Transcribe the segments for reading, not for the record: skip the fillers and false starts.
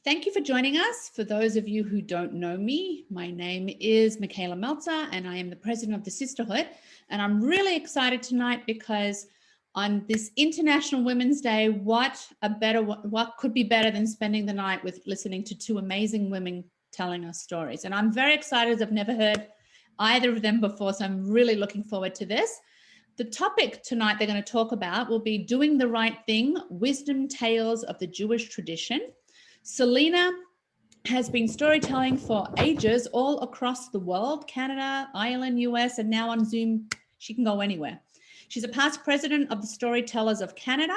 Thank you for joining us. For those of you who don't know me, my name is Michaela Meltzer and I am the president of the Sisterhood. And I'm really excited tonight because on this International Women's Day, what could be better than spending the night with listening to two amazing women telling us stories. And I'm very excited. I've never heard either of them before, so I'm really looking forward to this. The topic tonight they're going to talk about will be Doing the Right Thing, Wisdom Tales of the Jewish Tradition. Selina has been storytelling for ages all across the world, Canada, Ireland, US, and now on Zoom, she can go anywhere. She's a past president of the Storytellers of Canada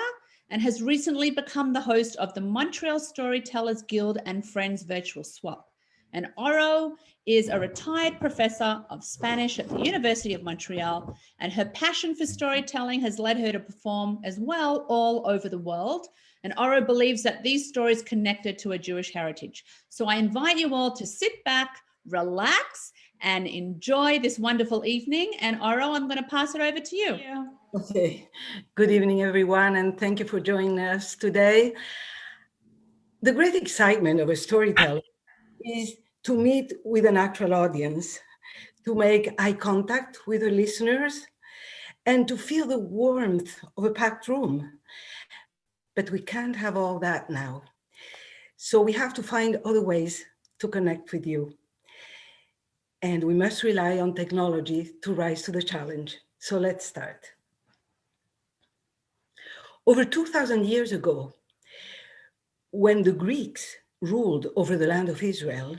and has recently become the host of the Montreal Storytellers Guild and Friends Virtual Swap. And Oro is a retired professor of Spanish at the University of Montreal, and her passion for storytelling has led her to perform as well all over the world. And Oro believes that these stories connected to a Jewish heritage. So I invite you all to sit back, relax, and enjoy this wonderful evening. And Oro, I'm going to pass it over to you. Yeah. Okay. Good evening, everyone, and thank you for joining us today. The great excitement of a storyteller is to meet with an actual audience, to make eye contact with the listeners, and to feel the warmth of a packed room. But we can't have all that now. So we have to find other ways to connect with you. And we must rely on technology to rise to the challenge. So let's start. Over 2,000 years ago, when the Greeks ruled over the land of Israel,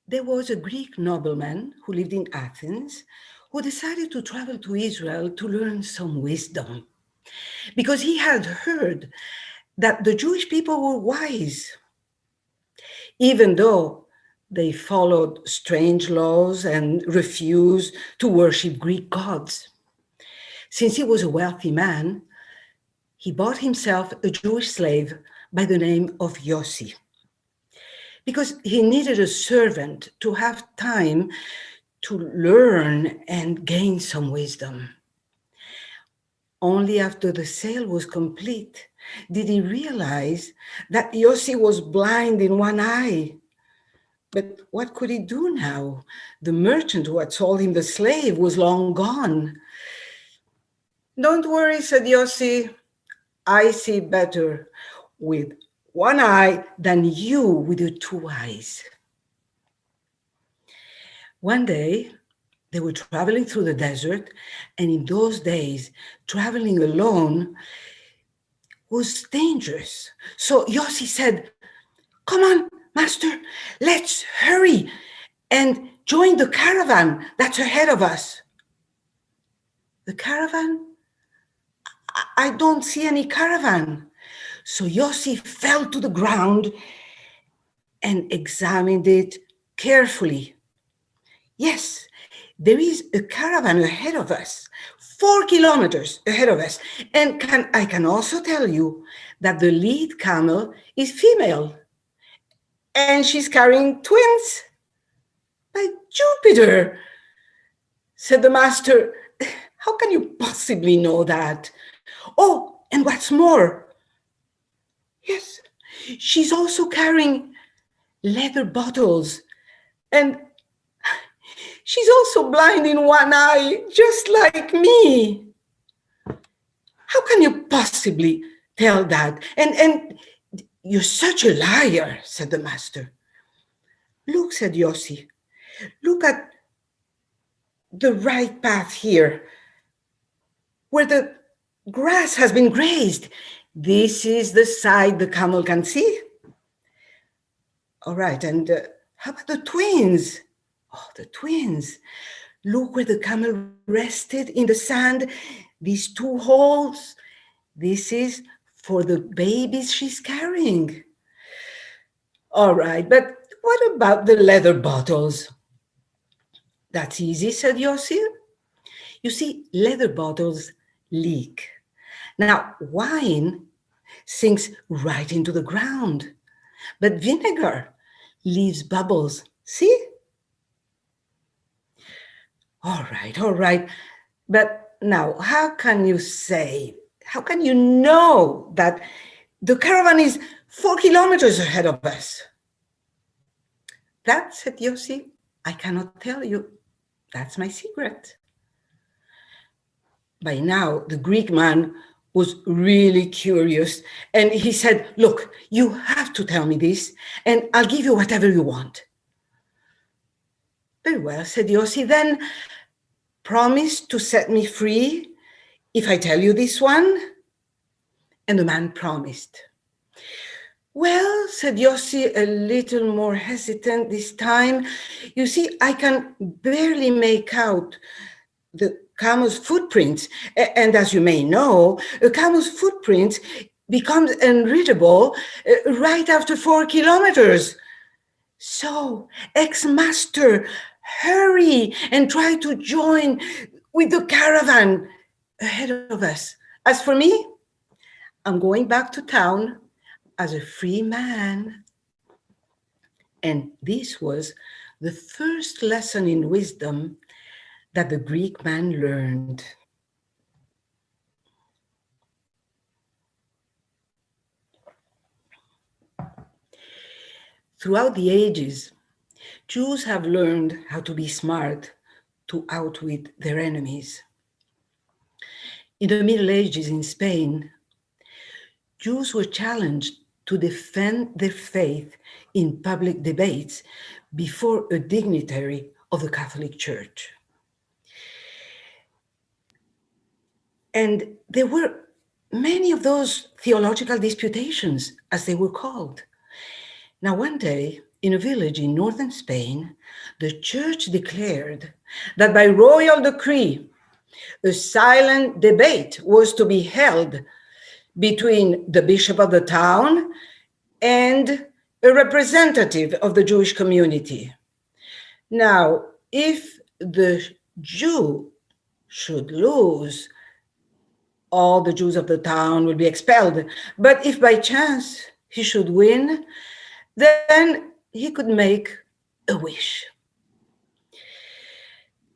there was a Greek nobleman who lived in Athens who decided to travel to Israel to learn some wisdom, because he had heard that the Jewish people were wise, even though they followed strange laws and refused to worship Greek gods. Since he was a wealthy man, he bought himself a Jewish slave by the name of Yossi, because he needed a servant to have time to learn and gain some wisdom. Only after the sale was complete did he realize that Yossi was blind in one eye. But what could he do now? The merchant who had sold him the slave was long gone. "Don't worry," said Yossi. "I see better with one eye than you with your two eyes." One day, they were traveling through the desert, and in those days, traveling alone was dangerous. So Yossi said, "Come on, master, let's hurry and join the caravan that's ahead of us." "The caravan? I don't see any caravan." So Yossi fell to the ground and examined it carefully. "Yes, there is a caravan ahead of us, 4 kilometers ahead of us. And I can also tell you that the lead camel is female, and she's carrying twins." "By Jupiter," said the master, "how can you possibly know that? Oh, and what's more, yes, she's also carrying leather bottles, and she's also blind in one eye, just like me." "How can you possibly tell that? And you're such a liar," said the master. "Look," said Yossi, "look at the right path here, where the grass has been grazed. This is the side the camel can see." "All right, and how about the twins?" "Oh, the twins. Look where the camel rested in the sand. These 2 holes. This is for the babies she's carrying." "All right, but what about the leather bottles?" "That's easy," said Yossi. "You see, leather bottles leak. Now, wine sinks right into the ground, but vinegar leaves bubbles. See?" All right. But now, how can you know that The caravan is 4 kilometers ahead of us. That, said Yossi, I cannot tell you. That's my secret. By now, the Greek man was really curious, and he said, look, you have to tell me this, and I'll give you whatever you want. Very well, said Yossi, then promise to set me free if I tell you this one. And the man promised. Well, said Yossi, a little more hesitant this time, you see, I can barely make out the camel's footprints. And as you may know, a camel's footprint becomes unreadable right after 4 kilometers. So, ex-master, hurry and try to join with the caravan ahead of us. As for me, I'm going back to town as a free man. And this was the first lesson in wisdom that the Greek man learned. Throughout the ages, Jews have learned how to be smart to outwit their enemies. In the Middle Ages in Spain, Jews were challenged to defend their faith in public debates before a dignitary of the Catholic Church. And there were many of those theological disputations, as they were called. Now, one day, in a village in northern Spain, the church declared that by royal decree, a silent debate was to be held between the bishop of the town and a representative of the Jewish community. Now, if the Jew should lose, all the Jews of the town will be expelled. But if by chance he should win, then he could make a wish.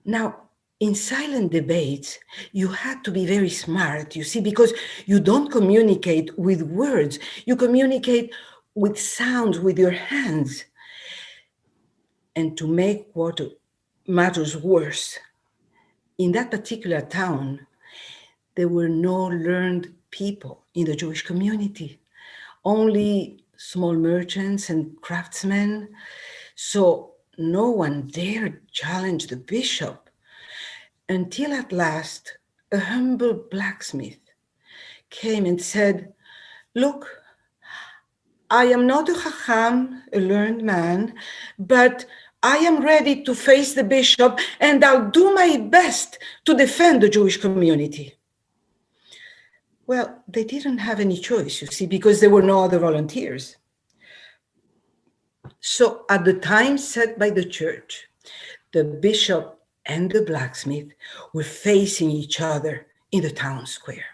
Now, in silent debates, you had to be very smart, you see, because you don't communicate with words, you communicate with sounds, with your hands. And to make what matters worse, in that particular town, there were no learned people in the Jewish community, only small merchants and craftsmen. So no one dared challenge the bishop until at last a humble blacksmith came and said, look, I am not a chacham, a learned man, but I am ready to face the bishop and I'll do my best to defend the Jewish community. Well, they didn't have any choice, you see, because there were no other volunteers. So at the time set by the church, the bishop and the blacksmith were facing each other in the town square.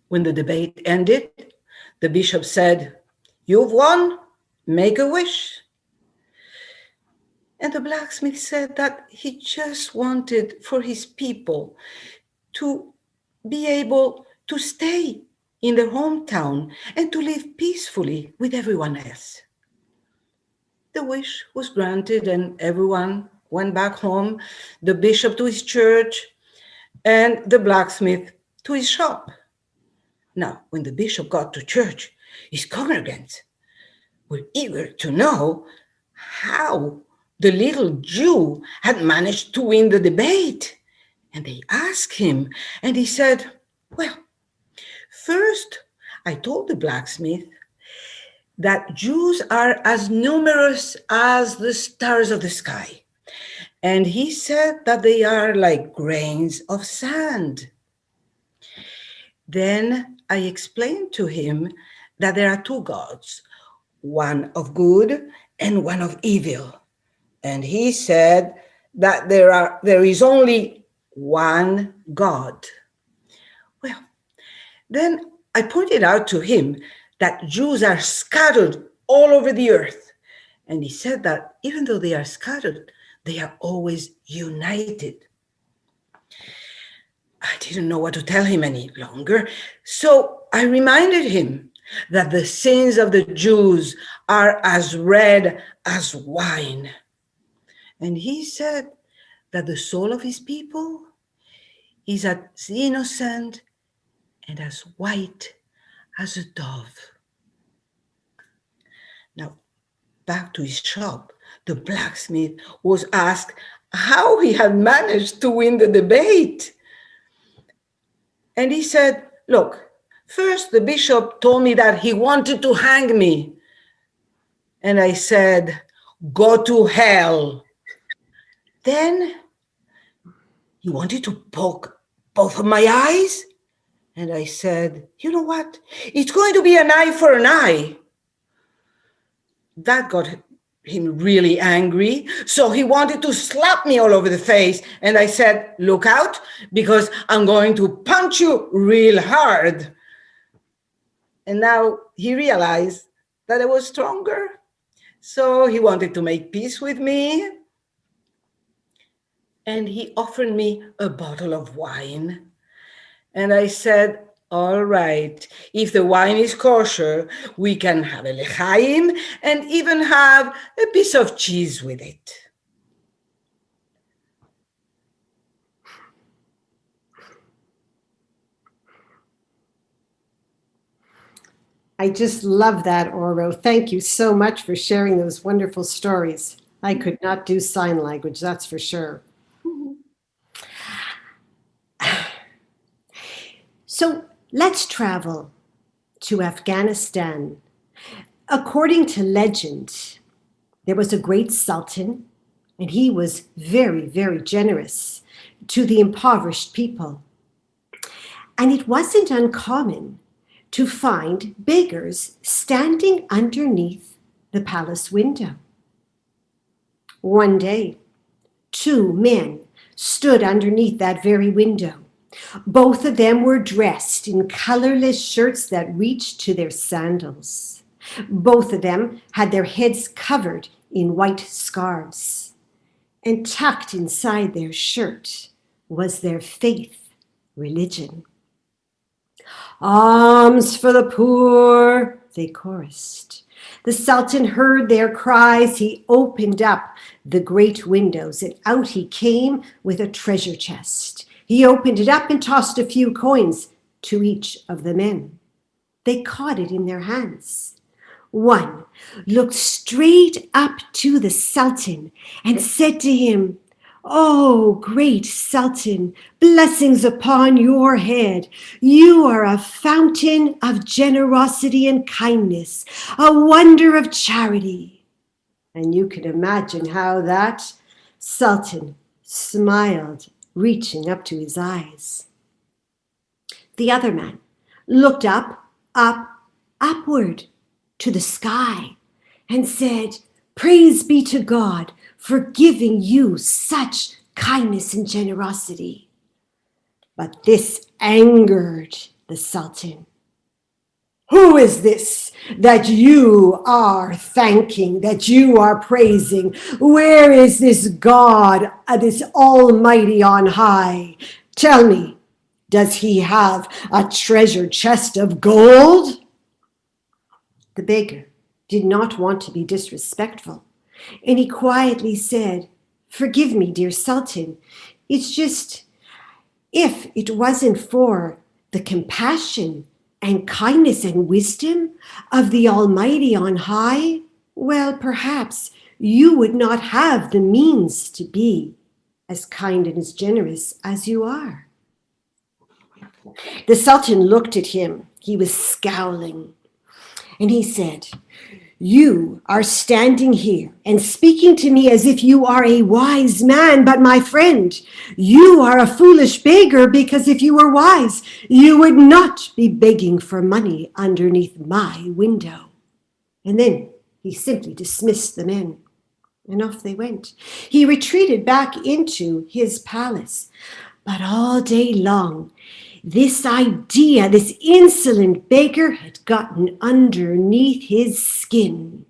When the debate ended, the bishop said, you've won, make a wish. And the blacksmith said that he just wanted for his people to be able to stay in their hometown and to live peacefully with everyone else. The wish was granted and everyone went back home, the bishop to his church and the blacksmith to his shop. Now, when the bishop got to church, his congregants were eager to know how the little Jew had managed to win the debate. And they asked him, and he said, well, first, I told the blacksmith that Jews are as numerous as the stars of the sky. And he said that they are like grains of sand. Then I explained to him that there are two gods, one of good and one of evil. And he said that there is only one God. Well, then I pointed out to him that Jews are scattered all over the earth. And he said that even though they are scattered, they are always united. I didn't know what to tell him any longer, so I reminded him that the sins of the Jews are as red as wine. And he said that the soul of his people is as innocent and as white as a dove. Now, back to his shop, the blacksmith was asked how he had managed to win the debate. And he said, look, first the bishop told me that he wanted to hang me. And I said, go to hell. Then he wanted to poke both of my eyes. And I said, you know what? It's going to be an eye for an eye. That got him really angry. So he wanted to slap me all over the face. And I said, look out, because I'm going to punch you real hard. And now he realized that I was stronger. So he wanted to make peace with me. And he offered me a bottle of wine. And I said, all right, if the wine is kosher, we can have a l'chaim and even have a piece of cheese with it. I just love that, Oro. Thank you so much for sharing those wonderful stories. I could not do sign language, that's for sure. So let's travel to Afghanistan. According to legend, there was a great sultan, and he was very, very generous to the impoverished people. And it wasn't uncommon to find beggars standing underneath the palace window. One day, two men stood underneath that very window. Both of them were dressed in colorless shirts that reached to their sandals. Both of them had their heads covered in white scarves. And tucked inside their shirt was their faith, religion. Alms for the poor, they chorused. The Sultan heard their cries. He opened up the great windows, and out he came with a treasure chest. He opened it up and tossed a few coins to each of the men. They caught it in their hands. One looked straight up to the Sultan and said to him, "Oh, great Sultan, blessings upon your head. You are a fountain of generosity and kindness, a wonder of charity." And you can imagine how that Sultan smiled, reaching up to his eyes. The other man looked upward to the sky and said, "Praise be to God for giving you such kindness and generosity." But this angered the Sultan. "Who is this that you are thanking, that you are praising? Where is this God, this Almighty on high? Tell me, does he have a treasure chest of gold?" The beggar did not want to be disrespectful, and he quietly said, "Forgive me, dear Sultan. It's just, if it wasn't for the compassion and kindness and wisdom of the Almighty on high, well, perhaps you would not have the means to be as kind and as generous as you are." The Sultan looked at him. He was scowling. And he said, "You are standing here and speaking to me as if you are a wise man, but my friend, you are a foolish beggar, because if you were wise, you would not be begging for money underneath my window." And then he simply dismissed the men, and off they went. He retreated back into his palace, but all day long, this idea, this insolent beggar had gotten underneath his skin.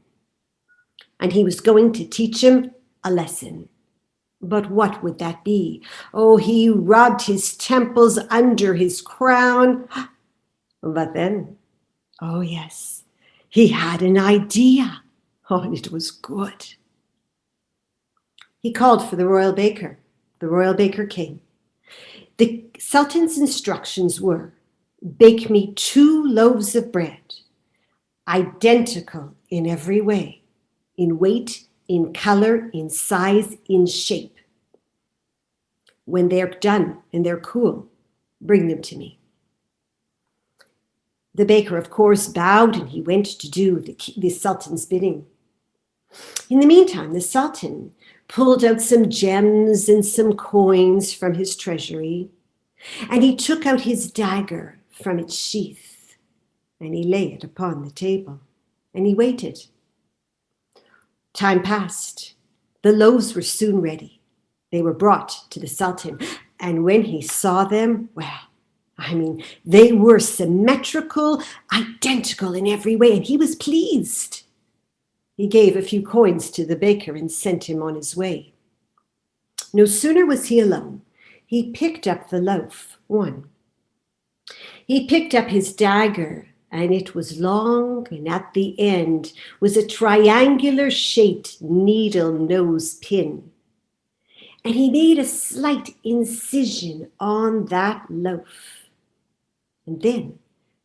And he was going to teach him a lesson. But what would that be? Oh, he rubbed his temples under his crown. But then, oh yes, he had an idea. Oh, and it was good. He called for the royal baker. The royal baker came. The Sultan's instructions were, bake me 2 loaves of bread, identical in every way, in weight, in color, in size, in shape. When they're done and they're cool, bring them to me. The baker, of course, bowed and he went to do the Sultan's bidding. In the meantime, the Sultan pulled out some gems and some coins from his treasury, and he took out his dagger from its sheath, and he lay it upon the table, and he waited. Time passed. The loaves were soon ready. They were brought to the Sultan, and when he saw them, well, they were symmetrical, identical in every way, and he was pleased. He gave a few coins to the baker and sent him on his way. No sooner was he alone, he picked up the loaf, one. He picked up his dagger, and it was long, and at the end was a triangular-shaped needle nose pin. And he made a slight incision on that loaf, and then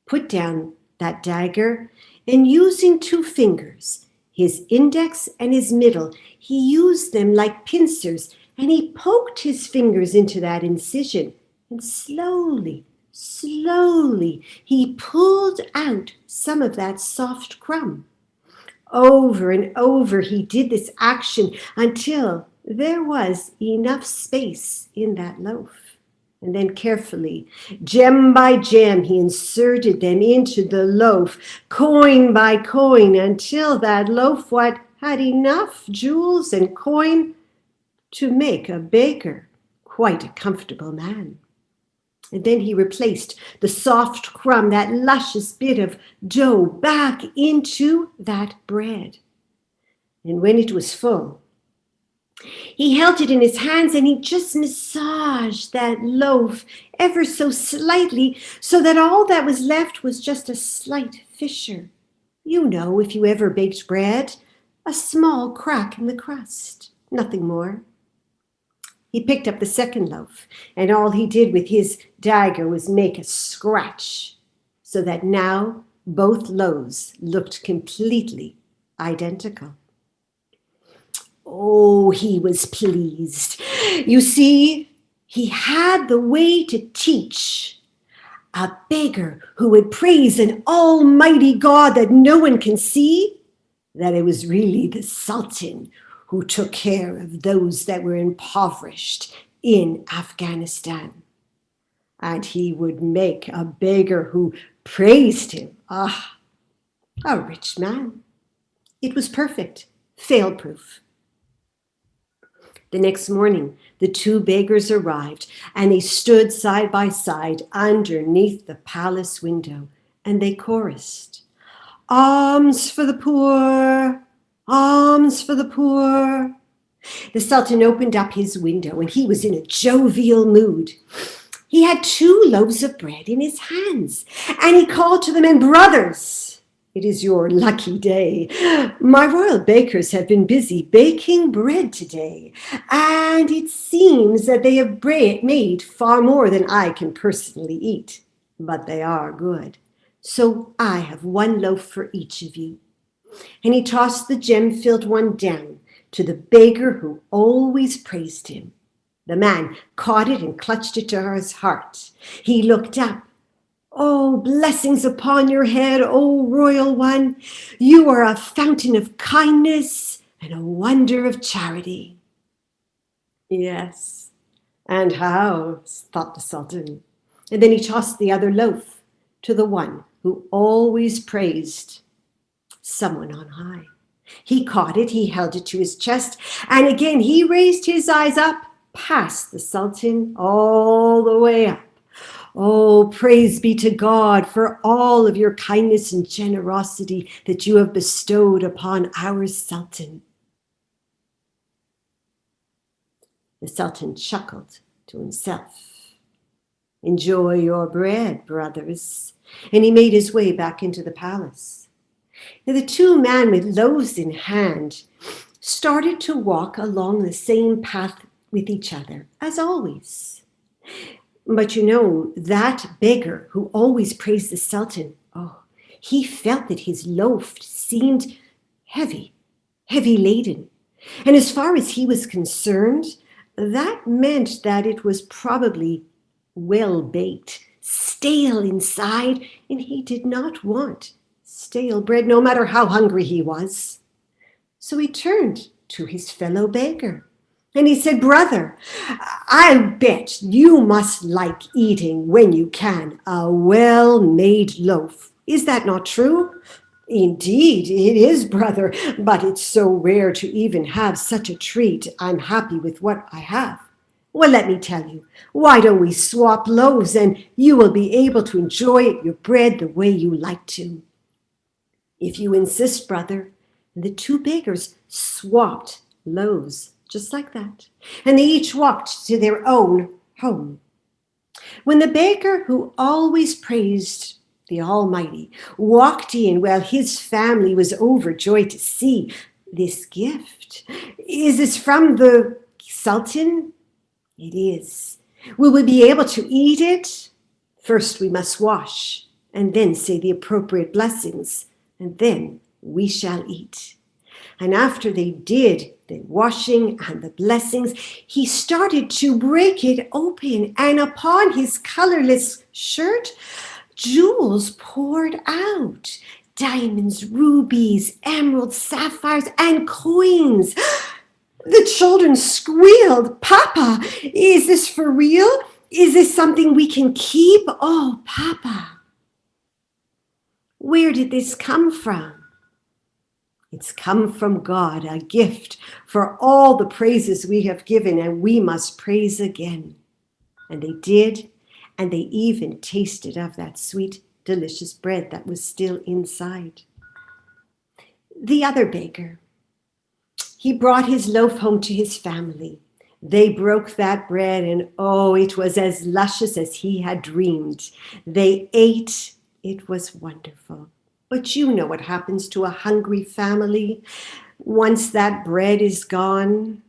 put down that dagger, and using 2 fingers, his index and his middle, he used them like pincers, and he poked his fingers into that incision, and slowly, he pulled out some of that soft crumb. Over and over he did this action until there was enough space in that loaf. And then carefully, gem by gem, he inserted them into the loaf, coin by coin, until that loaf had enough jewels and coin to make a baker quite a comfortable man. And then he replaced the soft crumb, that luscious bit of dough, back into that bread. And when it was full, he held it in his hands and he just massaged that loaf ever so slightly, so that all that was left was just a slight fissure. You know, if you ever baked bread, a small crack in the crust, nothing more. He picked up the second loaf, and all he did with his dagger was make a scratch, so that now both loaves looked completely identical. Oh, he was pleased. You see, he had the way to teach a beggar who would praise an almighty God that no one can see, that it was really the Sultan who took care of those that were impoverished in Afghanistan. And he would make a beggar who praised him, a rich man. It was perfect, fail-proof. The next morning, the 2 beggars arrived, and they stood side by side underneath the palace window, and they chorused, "Alms for the poor, alms for the poor." The Sultan opened up his window, and he was in a jovial mood. He had 2 loaves of bread in his hands, and he called to the men, "Brothers, it is your lucky day. My royal bakers have been busy baking bread today, and it seems that they have made far more than I can personally eat, but they are good. So I have 1 loaf for each of you." And he tossed the gem-filled one down to the beggar who always praised him. The man caught it and clutched it to his heart. He looked up. "Oh, blessings upon your head, oh royal one. You are a fountain of kindness and a wonder of charity." Yes, and how, thought the Sultan. And then he tossed the other loaf to the one who always praised someone on high. He caught it, he held it to his chest, and again he raised his eyes up past the Sultan, all the way up. "Oh, praise be to God for all of your kindness and generosity that you have bestowed upon our Sultan." The Sultan chuckled to himself. "Enjoy your bread, brothers." And he made his way back into the palace. Now, the two men with loaves in hand started to walk along the same path with each other, as always. But that beggar who always praised the Sultan, he felt that his loaf seemed heavy laden. And as far as he was concerned, that meant that it was probably well baked, stale inside, and he did not want stale bread, no matter how hungry he was. So he turned to his fellow beggar and he said, "Brother, I'll bet you must like eating when you can a well-made loaf. Is that not true?" "Indeed, it is, brother, but it's so rare to even have such a treat. I'm happy with what I have." "Well, let me tell you, why don't we swap loaves and you will be able to enjoy your bread the way you like to." "If you insist, brother." The two beggars swapped loaves just like that, and they each walked to their own home. When the beggar who always praised the Almighty walked in, well, his family was overjoyed to see this gift. "Is this from the Sultan?" "It is." "Will we be able to eat it?" "First we must wash, and then say the appropriate blessings, and then we shall eat." And after they did the washing and the blessings, he started to break it open, and upon his colorless shirt, jewels poured out. Diamonds, rubies, emeralds, sapphires, and coins. The children squealed, "Papa, is this for real? Is this something we can keep? Oh, Papa." Where did this come from? It's come from God, a gift for all the praises we have given, and we must praise again. And they did, and they even tasted of that sweet, delicious bread that was still inside. The other beggar, he brought his loaf home to his family. They broke that bread, and it was as luscious as he had dreamed. They ate. It was wonderful. But you know what happens to a hungry family. Once that bread is gone,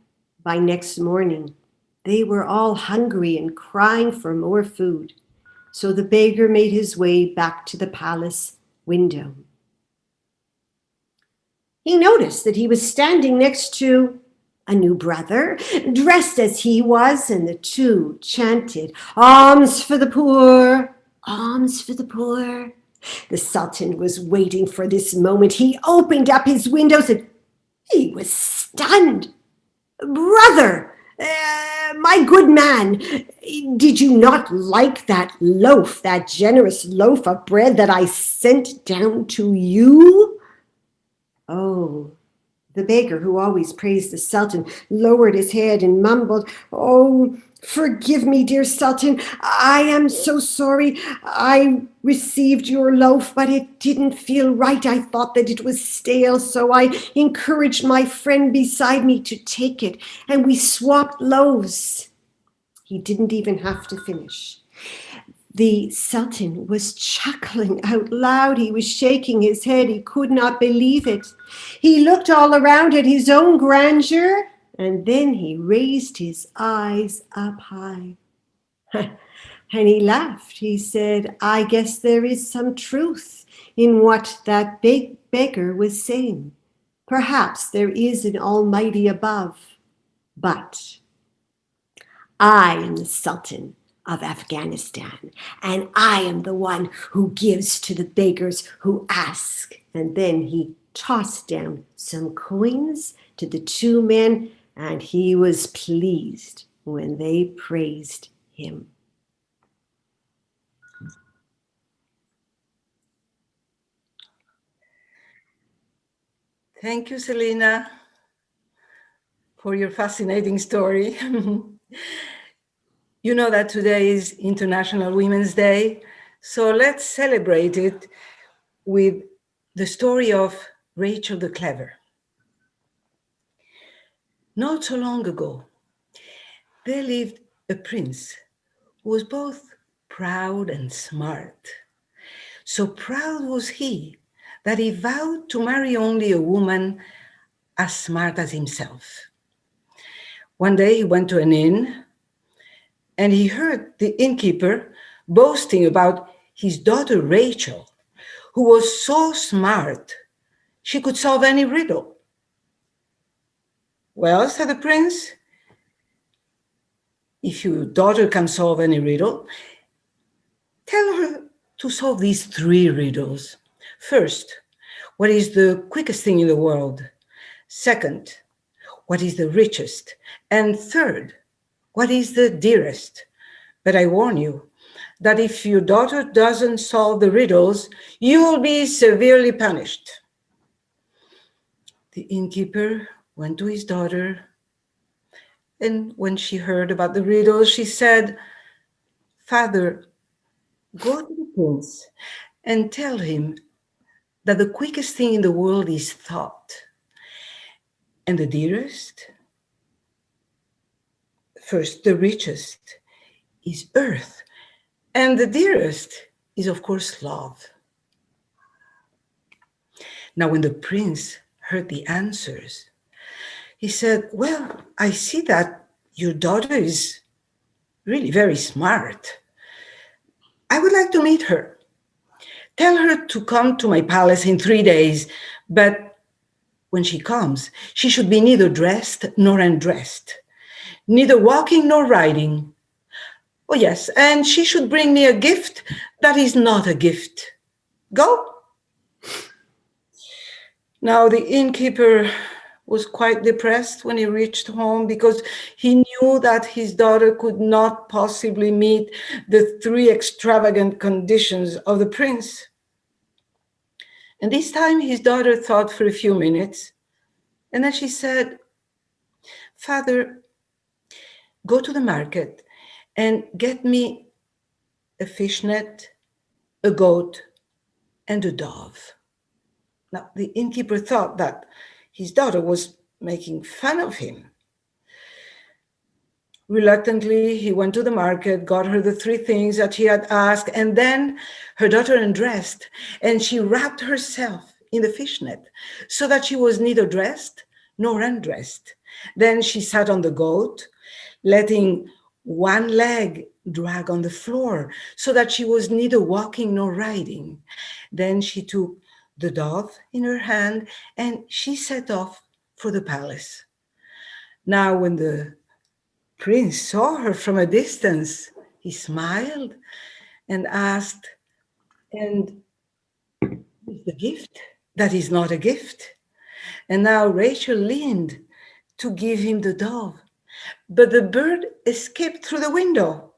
by next morning, they were all hungry and crying for more food. So the beggar made his way back to the palace window. He noticed that he was standing next to a new brother, dressed as he was, and the two chanted, "Alms for the poor, alms for the poor." The Sultan was waiting for this moment. He opened up his windows and he was stunned. "Brother, my good man, did you not like that loaf, that generous loaf of bread that I sent down to you?" Oh, the beggar who always praised the Sultan lowered his head and mumbled, "Oh, forgive me, dear Sultan. I am so sorry. I received your loaf, but it didn't feel right. I thought that it was stale, so I encouraged my friend beside me to take it, and we swapped loaves." He didn't even have to finish. The Sultan was chuckling out loud. He was shaking his head. He could not believe it. He looked all around at his own grandeur, and then he raised his eyes up high. And he laughed. He said, "I guess there is some truth in what that big beggar was saying. Perhaps there is an Almighty above, but I am the Sultan of Afghanistan, and I am the one who gives to the beggars who ask." And then he tossed down some coins to the two men, and he was pleased when they praised him. Thank you, Selina, for your fascinating story. You know that today is International Women's Day, so let's celebrate it with the story of Rachel the Clever. Not so long ago, there lived a prince who was both proud and smart. So proud was he that he vowed to marry only a woman as smart as himself. One day he went to an inn and he heard the innkeeper boasting about his daughter Rachel, who was so smart she could solve any riddle. Well, said the prince, if your daughter can solve any riddle, tell her to solve these 3 riddles. First, what is the quickest thing in the world? Second, what is the richest? And third, what is the dearest? But I warn you that if your daughter doesn't solve the riddles, you will be severely punished. The innkeeper went to his daughter, and when she heard about the riddles, she said, Father, go to the prince and tell him that the quickest thing in the world is thought, and the dearest, first, the richest is earth, and the dearest is, of course, love. Now, when the prince heard the answers, he said, well, I see that your daughter is really very smart. I would like to meet her. Tell her to come to my palace in 3 days, but when she comes, she should be neither dressed nor undressed, neither walking nor riding. Oh, yes, and she should bring me a gift that is not a gift. Go. Now, the innkeeper was quite depressed when he reached home because he knew that his daughter could not possibly meet the 3 extravagant conditions of the prince. And this time his daughter thought for a few minutes, and then she said, Father, go to the market and get me a fishnet, a goat, and a dove. Now, the innkeeper thought that his daughter was making fun of him. Reluctantly, he went to the market, got her the 3 things that she had asked, and then her daughter undressed, and she wrapped herself in the fishnet so that she was neither dressed nor undressed. Then she sat on the goat, letting one leg drag on the floor so that she was neither walking nor riding. Then she took the dove in her hand and she set off for the palace. Now, when the prince saw her from a distance, he smiled and asked, and the gift that is not a gift. And now Rachel leaned to give him the dove, but the bird escaped through the window,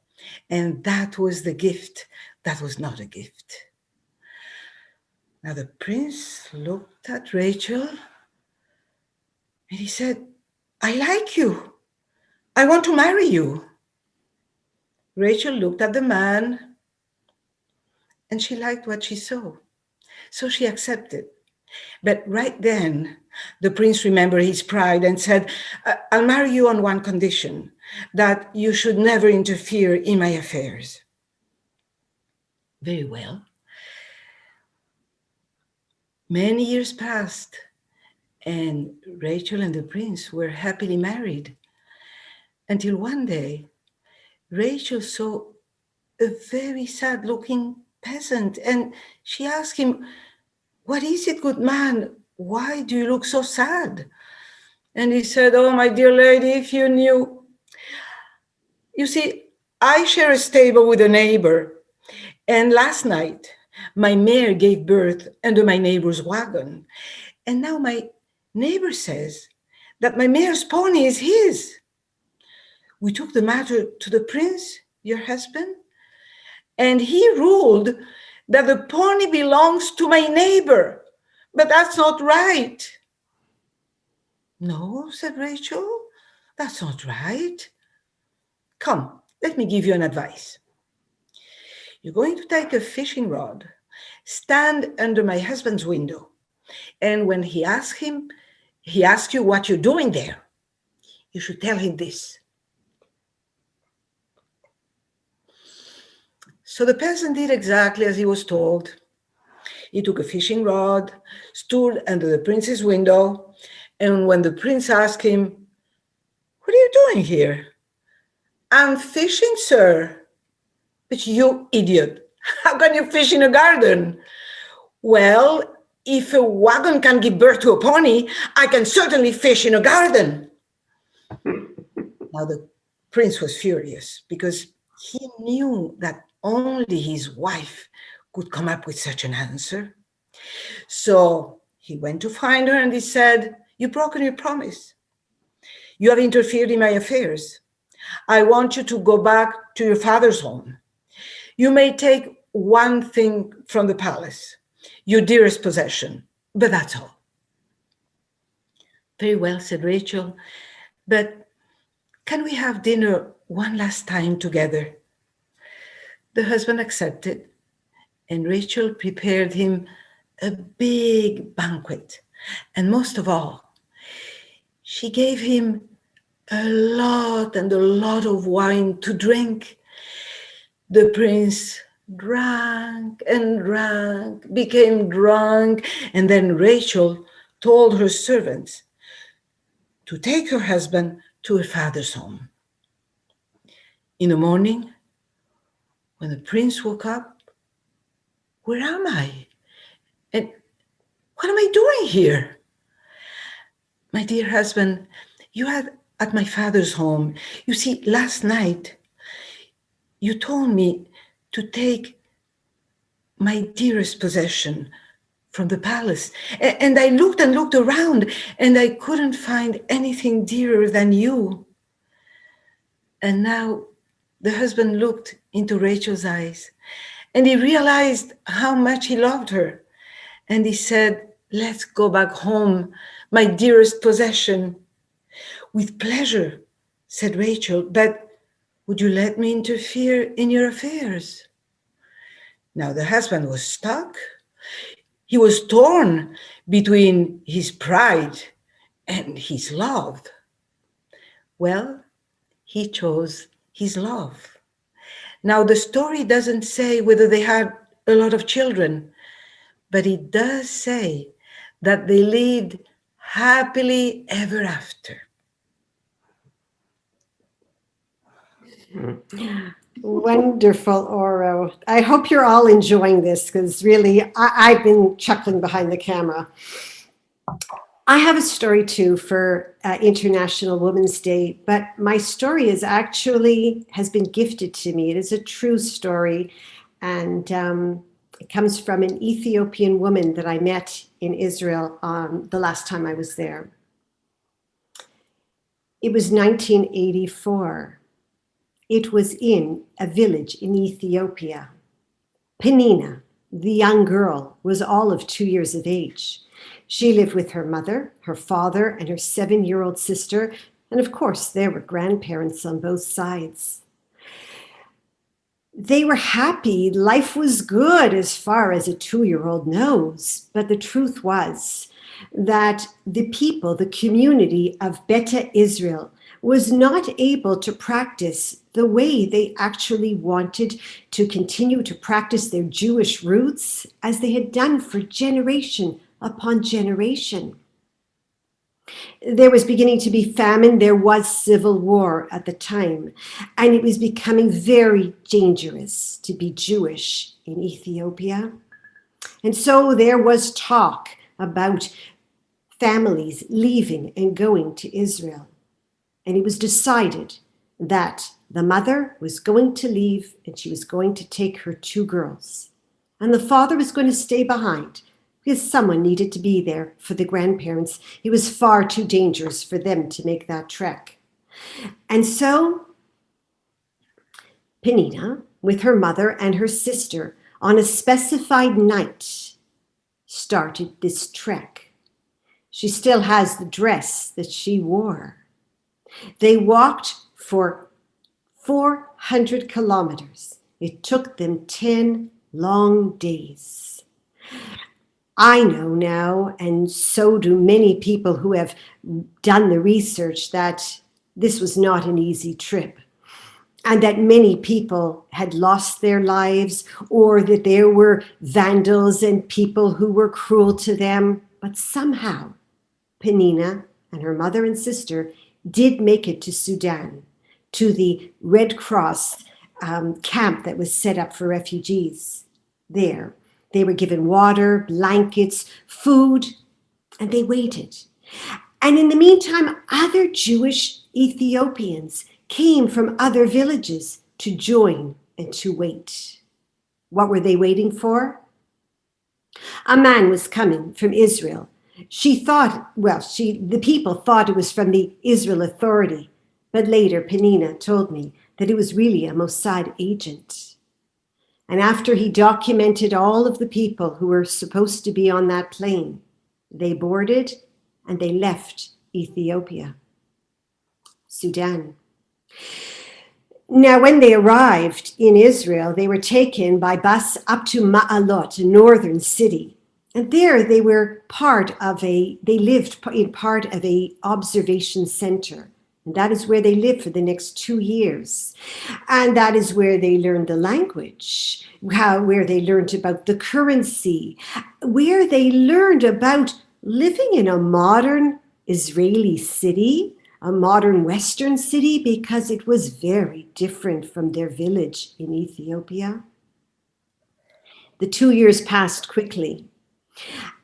and that was the gift that was not a gift. Now the prince looked at Rachel and he said, I like you. I want to marry you. Rachel looked at the man and she liked what she saw. So she accepted. But right then, the prince remembered his pride and said, I'll marry you on one condition, that you should never interfere in my affairs. Very well. Many years passed, and Rachel and the prince were happily married, until one day, Rachel saw a very sad-looking peasant, and she asked him, what is it, good man? Why do you look so sad? And he said, oh, my dear lady, if you knew. You see, I share a stable with a neighbor, and last night, my mare gave birth under my neighbor's wagon. And now my neighbor says that my mare's pony is his. We took the matter to the prince, your husband, and he ruled that the pony belongs to my neighbor. But that's not right. No, said Rachel, that's not right. Come, let me give you an advice. You're going to take a fishing rod, stand under my husband's window, and when he asks you what you're doing there, you should tell him this. So the peasant did exactly as he was told. He took a fishing rod, stood under the prince's window, and when the prince asked him, "What are you doing here?" "I'm fishing, sir." "But you idiot, how can you fish in a garden?" "Well, if a wagon can give birth to a pony, I can certainly fish in a garden." Now the prince was furious because he knew that only his wife could come up with such an answer. So he went to find her and he said, "You've broken your promise. You have interfered in my affairs. I want you to go back to your father's home. You may take one thing from the palace, your dearest possession, but that's all." "Very well," said Rachel, "but can we have dinner one last time together?" The husband accepted, and Rachel prepared him a big banquet. And most of all, she gave him a lot and a lot of wine to drink. The prince drank and drank, became drunk, and then Rachel told her servants to take her husband to her father's home. In the morning, when the prince woke up, "Where am I? And what am I doing here?" "My dear husband, you are at my father's home. You see, last night you told me to take my dearest possession from the palace. And I looked and looked around and I couldn't find anything dearer than you." And now the husband looked into Rachel's eyes and he realized how much he loved her. And he said, "Let's go back home, my dearest possession." "With pleasure," said Rachel, "but would you let me interfere in your affairs?" Now the husband was stuck. He was torn between his pride and his love. Well, he chose his love. Now the story doesn't say whether they had a lot of children, but it does say that they lived happily ever after. Wonderful, Oro. I hope you're all enjoying this because really I've been chuckling behind the camera. I have a story too for International Women's Day, but my story has been gifted to me. It is a true story, and it comes from an Ethiopian woman that I met in Israel the last time I was there. It was 1984. It was in a village in Ethiopia. Penina, the young girl, was all of 2 years of age. She lived with her mother, her father, and her 7-year-old sister, and of course, there were grandparents on both sides. They were happy. Life was good as far as a 2-year-old knows, but the truth was that the people, the community of Beta Israel, was not able to practice the way they actually wanted to continue to practice their Jewish roots as they had done for generation upon generation. There was beginning to be famine. There was civil war at the time, and it was becoming very dangerous to be Jewish in Ethiopia. And so there was talk about families leaving and going to Israel. And it was decided that the mother was going to leave and she was going to take her 2 girls. And the father was going to stay behind because someone needed to be there for the grandparents. It was far too dangerous for them to make that trek. And so Penina, with her mother and her sister, on a specified night, started this trek. She still has the dress that she wore. They walked for 400 kilometers. It took them 10 long days. I know now, and so do many people who have done the research, that this was not an easy trip. and that many people had lost their lives, or that there were vandals and people who were cruel to them. But somehow, Penina and her mother and sister did make it to Sudan, to the Red Cross camp that was set up for refugees there. They were given water, blankets, food, and they waited. And in the meantime, other Jewish Ethiopians came from other villages to join and to wait. What were they waiting for? A man was coming from Israel. The people thought it was from the Israel Authority, but later Penina told me that it was really a Mossad agent. And after he documented all of the people who were supposed to be on that plane, they boarded and they left Ethiopia, Sudan. Now, when they arrived in Israel, they were taken by bus up to Ma'alot, a northern city. And there they lived in part of a observation center. And that is where they lived for the next 2 years. And that is where they learned the language, where they learned about the currency, where they learned about living in a modern Israeli city, a modern Western city, because it was very different from their village in Ethiopia. The 2 years passed quickly.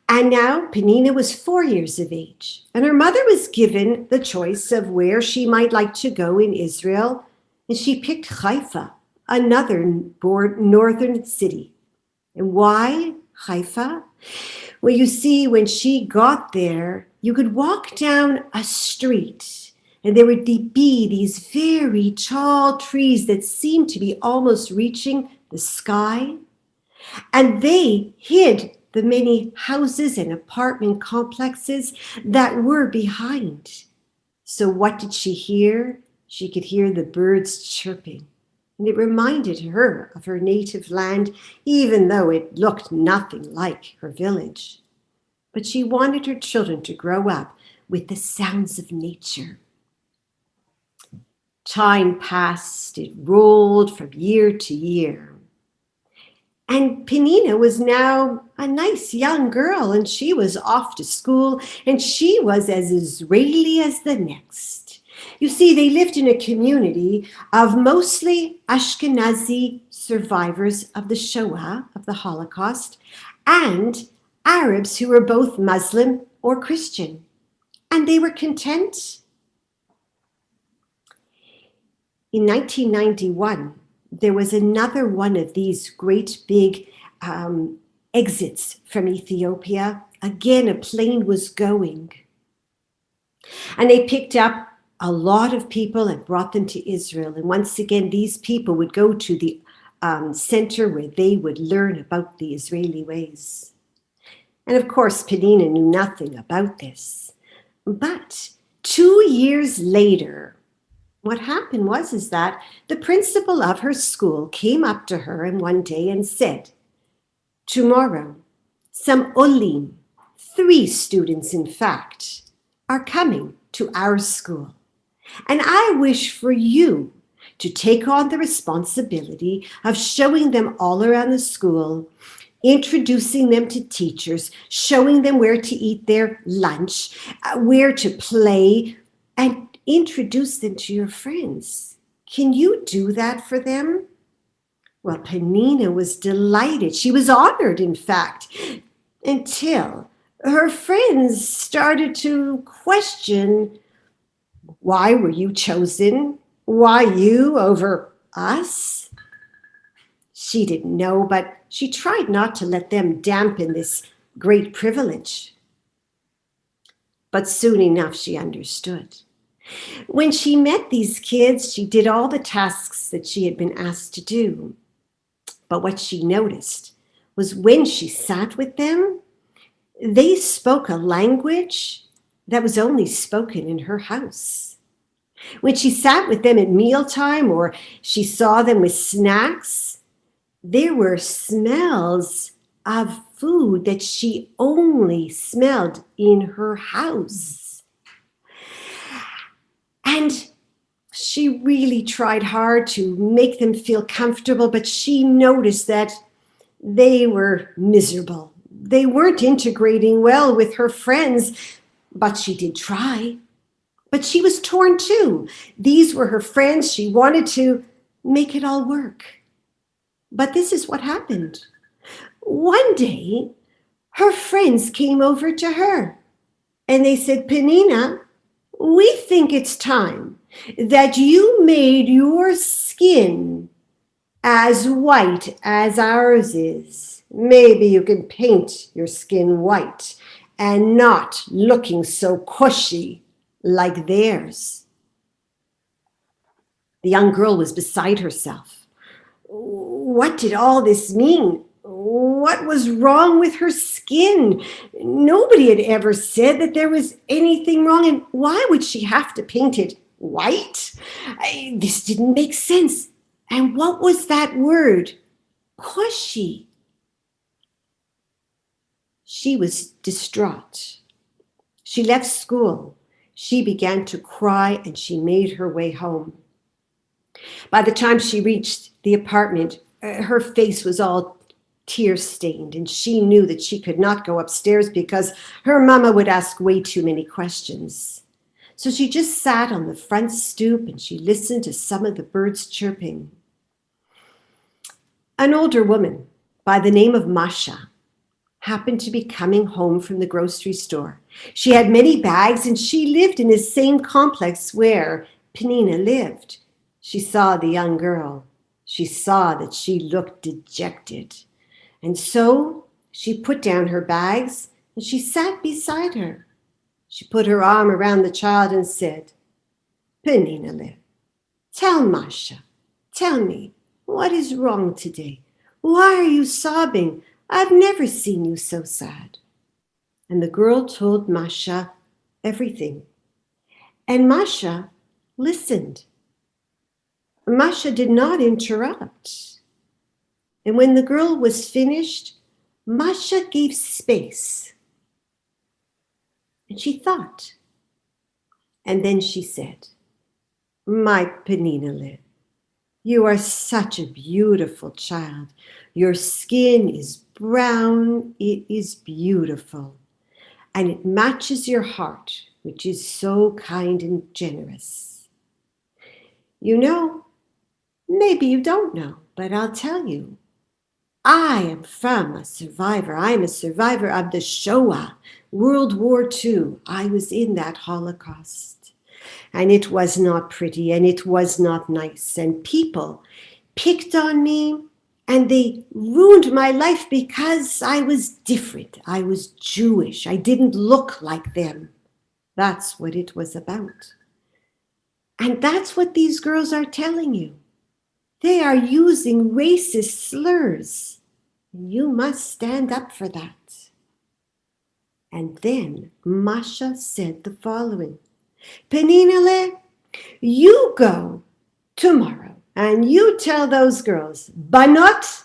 And now Penina was 4 years of age, and her mother was given the choice of where she might like to go in Israel, and she picked Haifa, another northern city. And why Haifa? Well, you see, when she got there, you could walk down a street, and there would be these very tall trees that seemed to be almost reaching the sky, and they hid the many houses and apartment complexes that were behind. So what did she hear? She could hear the birds chirping. And it reminded her of her native land, even though it looked nothing like her village. But she wanted her children to grow up with the sounds of nature. Time passed, it rolled from year to year. And Penina was now a nice young girl, and she was off to school, and she was as Israeli as the next. You see, they lived in a community of mostly Ashkenazi survivors of the Shoah, of the Holocaust, and Arabs who were both Muslim or Christian. And they were content. In 1991, there was another one of these great big exits from Ethiopia. Again, a plane was going. And they picked up a lot of people and brought them to Israel. And once again, these people would go to the center where they would learn about the Israeli ways. And of course, Penina knew nothing about this. But 2 years later, what happened was that the principal of her school came up to her and one day and said, tomorrow, some olim, 3 students in fact, are coming to our school. And I wish for you to take on the responsibility of showing them all around the school, introducing them to teachers, showing them where to eat their lunch, where to play, and introduce them to your friends. Can you do that for them? Well, Penina was delighted. She was honored, in fact, until her friends started to question, why were you chosen? Why you over us? She didn't know, but she tried not to let them dampen this great privilege. But soon enough, she understood. When she met these kids, she did all the tasks that she had been asked to do. But what she noticed was when she sat with them, they spoke a language that was only spoken in her house. When she sat with them at mealtime or she saw them with snacks, there were smells of food that she only smelled in her house. And She really tried hard to make them feel comfortable, but she noticed that they were miserable. They weren't integrating well with her friends, but she did try. But she was torn too. These were her friends. She wanted to make it all work. But this is what happened. One day, her friends came over to her and they said, Penina, we think it's time that you made your skin as white as ours is. Maybe you can paint your skin white and not looking so cushy like theirs. The young girl was beside herself. What did all this mean? What was wrong with her skin? Nobody had ever said that there was anything wrong, and why would she have to paint it white? This didn't make sense. And what was that word? Cushy. She was distraught. She left school. She began to cry and she made her way home. By the time she reached the apartment, her face was all tear-stained, and she knew that she could not go upstairs because her mama would ask way too many questions. So she just sat on the front stoop and she listened to some of the birds chirping. An older woman by the name of Masha happened to be coming home from the grocery store. She had many bags and she lived in the same complex where Penina lived. She saw the young girl. She saw that she looked dejected. And so she put down her bags and she sat beside her. She put her arm around the child and said, Penina, tell Masha, tell me, what is wrong today? Why are you sobbing? I've never seen you so sad. And the girl told Masha everything. And Masha listened. Masha did not interrupt. And when the girl was finished, Masha gave space. And she thought. And then she said, my Penina, you are such a beautiful child. Your skin is brown. It is beautiful. And it matches your heart, which is so kind and generous. You know, maybe you don't know, but I'll tell you. I am a survivor. I'm a survivor of the Shoah, World War II. I was in that Holocaust. And it was not pretty and it was not nice. And people picked on me and they ruined my life because I was different. I was Jewish. I didn't look like them. That's what it was about. And that's what these girls are telling you. They are using racist slurs. You must stand up for that. And then Masha said the following. Penina, you go tomorrow and you tell those girls, Banot,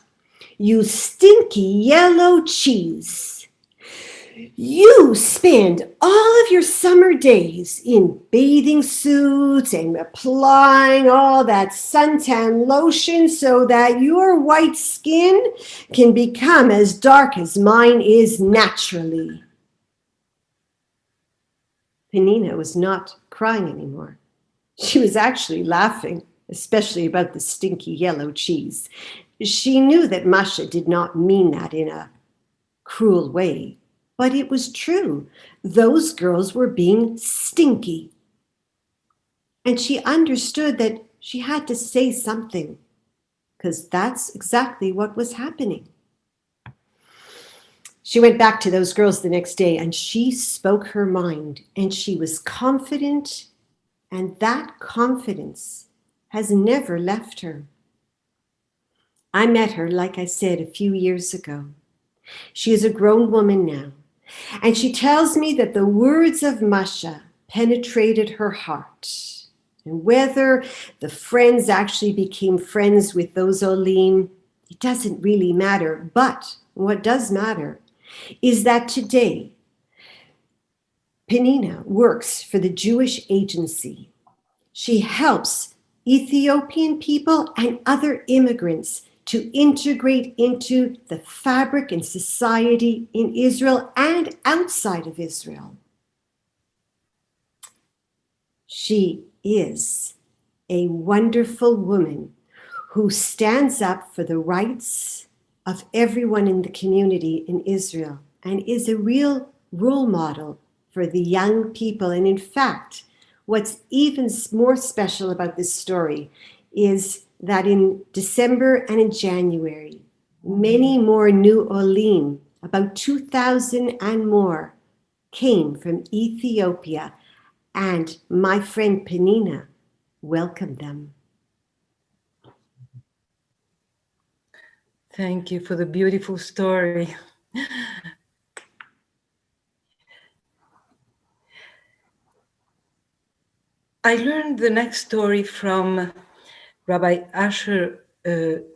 you stinky yellow cheese. You spend all of your summer days in bathing suits and applying all that suntan lotion so that your white skin can become as dark as mine is naturally. Penina was not crying anymore. She was actually laughing, especially about the stinky yellow cheese. She knew that Masha did not mean that in a cruel way. But it was true. Those girls were being stinky. And she understood that she had to say something, because that's exactly what was happening. She went back to those girls the next day and she spoke her mind, and she was confident, and that confidence has never left her. I met her, like I said, a few years ago. She is a grown woman now. And she tells me that the words of Masha penetrated her heart. And whether the friends actually became friends with those Olim, it doesn't really matter. But what does matter is that today, Penina works for the Jewish Agency. She helps Ethiopian people and other immigrants to integrate into the fabric and society in Israel and outside of Israel. She is a wonderful woman who stands up for the rights of everyone in the community in Israel and is a real role model for the young people. And in fact, what's even more special about this story is that in December and in January, many more new Olim, about 2,000 and more, came from Ethiopia, and my friend Penina welcomed them. Thank you for the beautiful story. I learned the next story from Rabbi Asher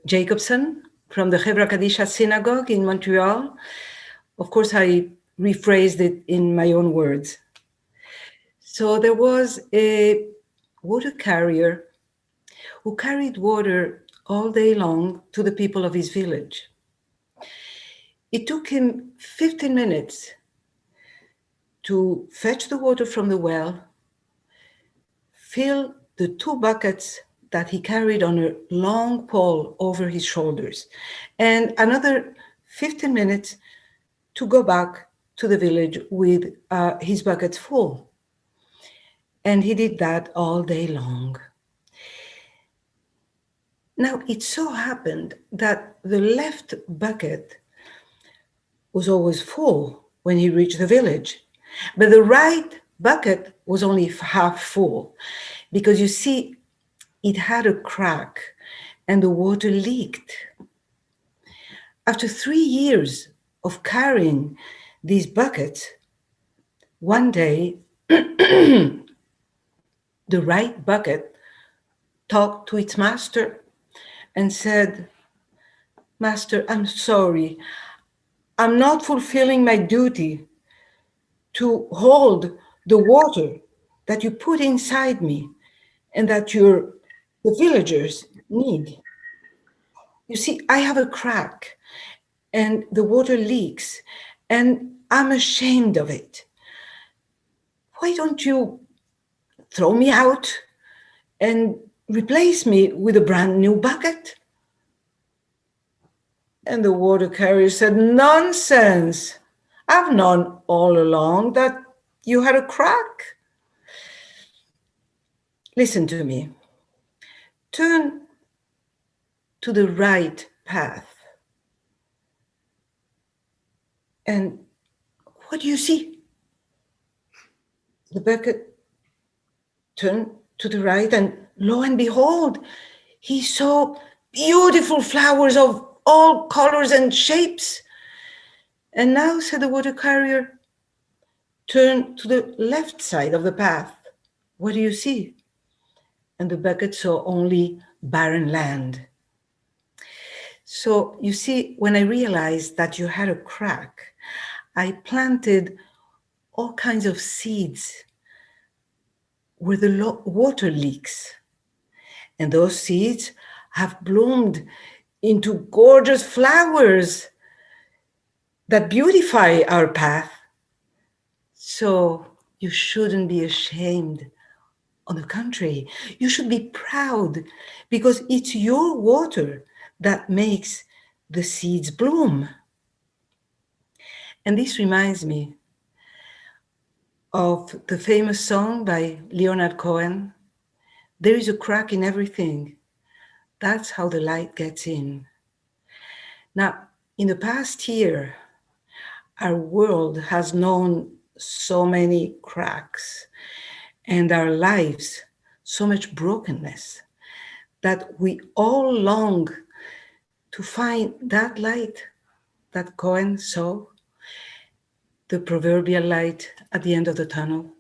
Jacobson from the Hebra Kadisha Synagogue in Montreal. Of course, I rephrased it in my own words. So there was a water carrier who carried water all day long to the people of his village. It took him 15 minutes to fetch the water from the well, fill the 2 buckets that he carried on a long pole over his shoulders, and another 15 minutes to go back to the village with his buckets full. And he did that all day long. Now, it so happened that the left bucket was always full when he reached the village, but the right bucket was only half full, because you see, it had a crack and the water leaked. After 3 years of carrying these buckets, one day, the right bucket talked to its master and said, "Master, I'm sorry. I'm not fulfilling my duty to hold the water that you put inside me and that the villagers need. You see, I have a crack and the water leaks and I'm ashamed of it. Why don't you throw me out and replace me with a brand new bucket?" And the water carrier said, "Nonsense. I've known all along that you had a crack. Listen to me. Turn to the right path. And what do you see?" The bucket turned to the right, and lo and behold, he saw beautiful flowers of all colors and shapes. "And now," said the water carrier, "turn to the left side of the path. What do you see?" And the bucket saw only barren land. So you see, when I realized that you had a crack, I planted all kinds of seeds where the water leaks. And those seeds have bloomed into gorgeous flowers that beautify our path. So you shouldn't be ashamed. On the contrary, you should be proud, because it's your water that makes the seeds bloom. And this reminds me of the famous song by Leonard Cohen, "There is a crack in everything. That's how the light gets in." Now, in the past year, our world has known so many cracks, and our lives so much brokenness, that we all long to find that light that Cohen saw, the proverbial light at the end of the tunnel.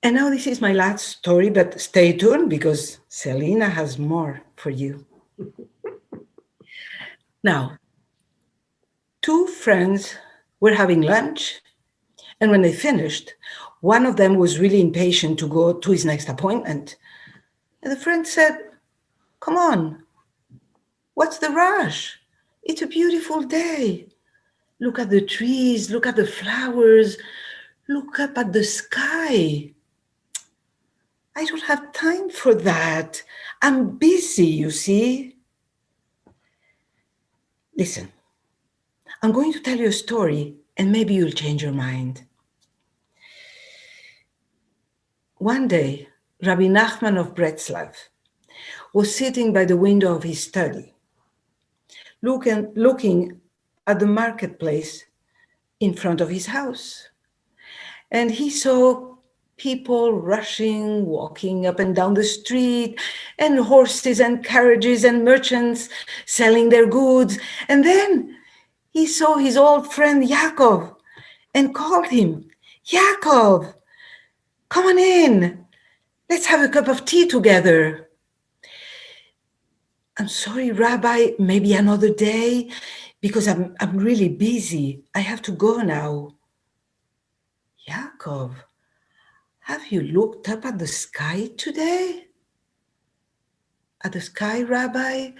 And now this is my last story, but stay tuned because Selina has more for you. Now, 2 friends were having lunch, And when they finished, one of them was really impatient to go to his next appointment. And the friend said, "Come on, what's the rush? It's a beautiful day. Look at the trees, look at the flowers, look up at the sky." "I don't have time for that. I'm busy, you see." Listen, I'm going to tell you a story and maybe you'll change your mind. One day, Rabbi Nachman of Bretzlav was sitting by the window of his study, looking at the marketplace in front of his house. And he saw people rushing, walking up and down the street, and horses and carriages and merchants selling their goods. And then he saw his old friend Yaakov and called him, "Yaakov, come on in. Let's have a cup of tea together." "I'm sorry, Rabbi, maybe another day, because I'm really busy. I have to go now." "Yaakov, have you looked up at the sky today?" "At the sky, Rabbi?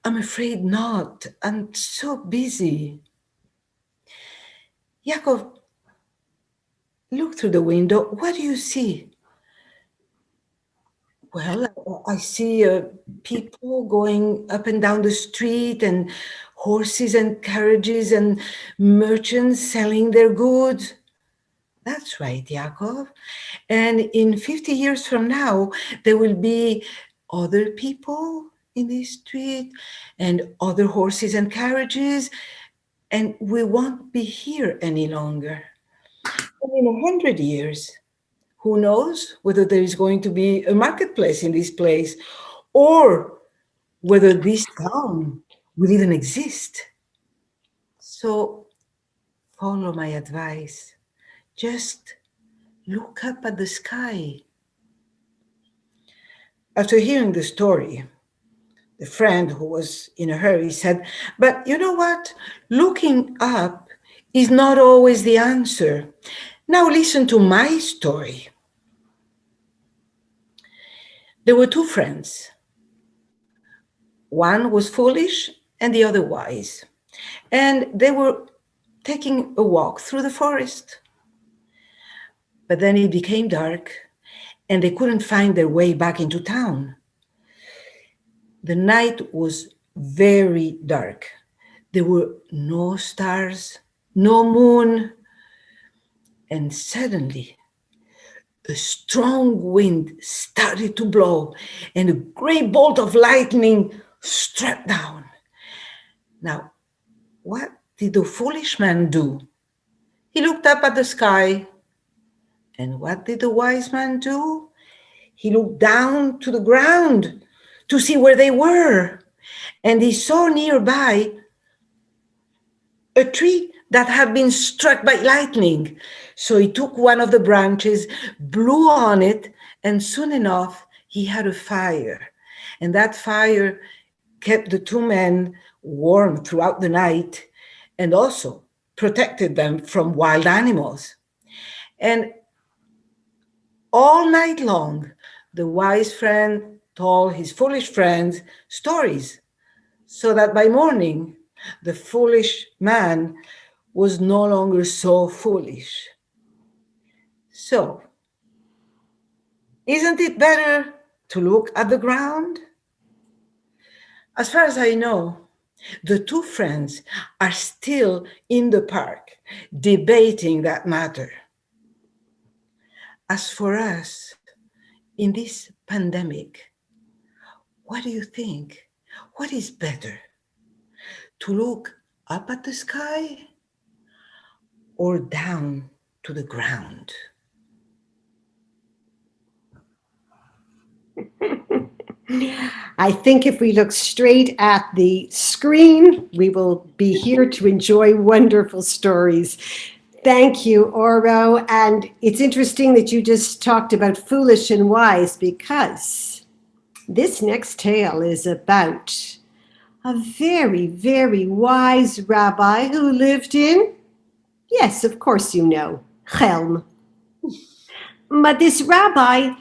I'm afraid not. I'm so busy." "Yaakov, look through the window. What do you see?" "Well, I see people going up and down the street and horses and carriages and merchants selling their goods." "That's right, Yaakov. And in 50 years from now, there will be other people in the street and other horses and carriages, and we won't be here any longer. And in 100 years, who knows whether there is going to be a marketplace in this place or whether this town will even exist. So follow my advice. Just look up at the sky." After hearing the story, the friend who was in a hurry said, "But you know what? Looking up is not always the answer. Now listen to my story." There were two friends. One was foolish and the other wise. And they were taking a walk through the forest. But then it became dark and they couldn't find their way back into town. The night was very dark. There were no stars, no moon. And suddenly, a strong wind started to blow and a great bolt of lightning struck down. Now, what did the foolish man do? He looked up at the sky. And what did the wise man do? He looked down to the ground to see where they were. And he saw nearby a tree that had been struck by lightning. So he took one of the branches, blew on it, and soon enough, he had a fire. And that fire kept the two men warm throughout the night and also protected them from wild animals. And all night long, the wise friend told his foolish friends stories, so that by morning, the foolish man was no longer so foolish. So, isn't it better to look at the ground? As far as I know, the two friends are still in the park debating that matter. As for us, in this pandemic, what do you think? What is better? To look up at the sky or down to the ground? I think if we look straight at the screen, we will be here to enjoy wonderful stories. Thank you, Oro. And it's interesting that you just talked about foolish and wise, because this next tale is about a very, very wise rabbi who lived in Yes, of course you know. Chelm. But this rabbi,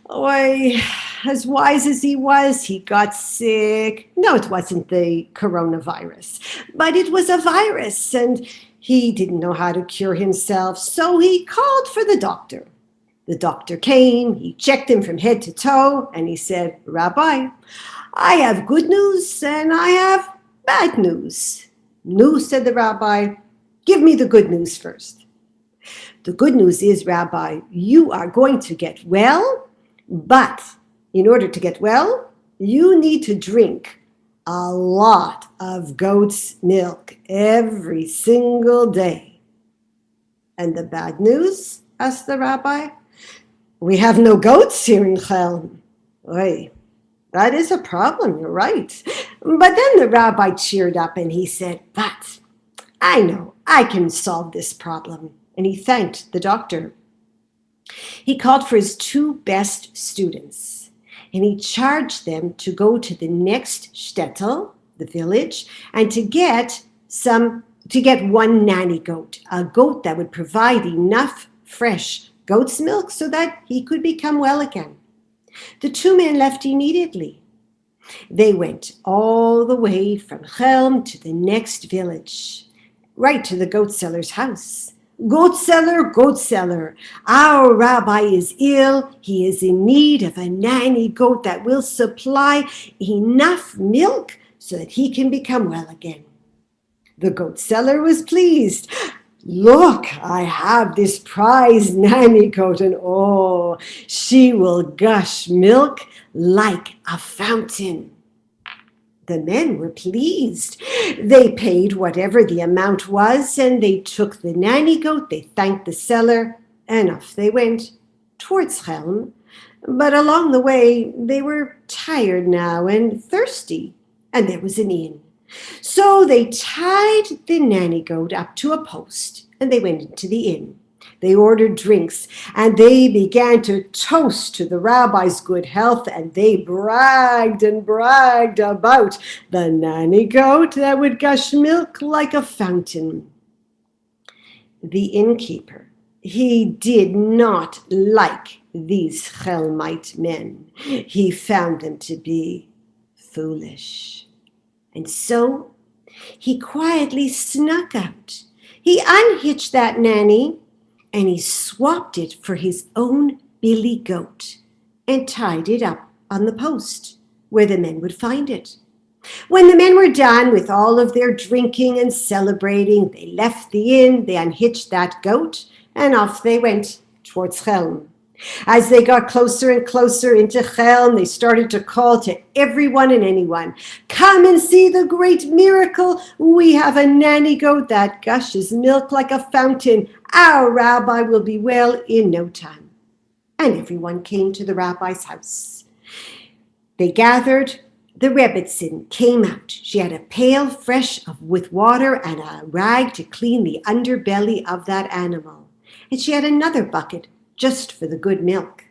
as wise as he got sick. No, it wasn't the coronavirus, but it was a virus, and he didn't know how to cure himself, so he called for the doctor. The doctor came, he checked him from head to toe, and he said, Rabbi, I have good news and I have bad news. No, said the rabbi, give me the good news first. The good news is, Rabbi, you are going to get well, but in order to get well, you need to drink a lot of goat's milk every single day. And the bad news, asked the rabbi, we have no goats here in Chelm. Oy, that is a problem, you're right. But then the rabbi cheered up and he said, but I know, I can solve this problem. And he thanked the doctor. He called for his 2 best students, and he charged them to go to the next shtetl, the village, and to get 1 nanny goat, a goat that would provide enough fresh goat's milk so that he could become well again. The 2 men left immediately. They went all the way from Chelm to the next village, right to the goat seller's house. Goat seller, our rabbi is ill. He is in need of a nanny goat that will supply enough milk so that he can become well again. The goat seller was pleased. Look, I have this prize nanny goat, and oh, she will gush milk like a fountain. The men were pleased. They paid whatever the amount was, and they took the nanny goat, they thanked the seller, and off they went towards Chelm. But along the way, they were tired now and thirsty, and there was an inn. So they tied the nanny goat up to a post, and they went into the inn. They ordered drinks, and they began to toast to the rabbi's good health, and they bragged about the nanny goat that would gush milk like a fountain. The innkeeper, he did not like these Chelmite men. He found them to be foolish. And so he quietly snuck out. He unhitched that nanny, and he swapped it for his own billy goat and tied it up on the post where the men would find it. When the men were done with all of their drinking and celebrating, they left the inn, they unhitched that goat, and off they went towards Chelm. As they got closer and closer into Chelm, they started to call to everyone and anyone, come and see the great miracle. We have a nanny goat that gushes milk like a fountain. Our rabbi will be well in no time. And everyone came to the rabbi's house. They gathered. The Rebbitzin came out. She had a pail fresh with water and a rag to clean the underbelly of that animal. And she had another bucket just for the good milk.